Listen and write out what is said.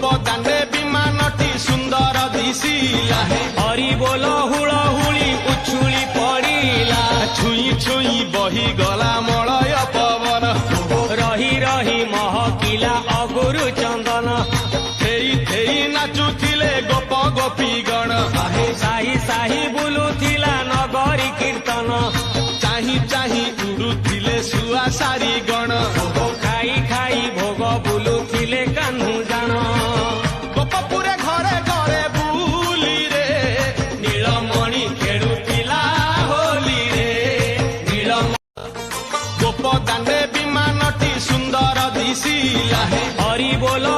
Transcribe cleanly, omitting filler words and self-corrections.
ଗୋପଦାଣ୍ଡେ ବିମାନଟି ସୁନ୍ଦର ଦିଶିଲା ହରି ବୋଲ ହୁଳହୁଳି ଉଛୁଳି ପଡ଼ିଲା ଛୁଇଁ ଛୁଇଁ ବହିଗଲା ମଳୟ ପବନ ରହି ରହି ମହକିଲା ଅଗୁରୁ ଚନ୍ଦନ ଥେଇ ଥେଇ ନାଚୁଥିଲେ ଗୋପ ଗୋପୀଗଣ ସାହି ସାହି ବୁଲୁଥିଲା ନଗରୀ କୀର୍ତ୍ତନ ଚାହିଁ ଚାହିଁ ଉଡୁଥିଲେ ଶୁଆ ସାରି ଗଣ ଖାଇ ଖାଇ ଭୋଗ ବୁଲୁଥିଲେ କାହ୍ନୁ ଜାଣ ଗୋପପୁରେ ଘରେ ଘରେ ବୁଲିରେ ନୀଳମଣି ଖେଳୁଥିଲା ହୋଲିରେ ଗୋପଦାଣ୍ଡେ ବିମାନଟି ସୁନ୍ଦର ଦିଶିଲା ହରି ବୋଲ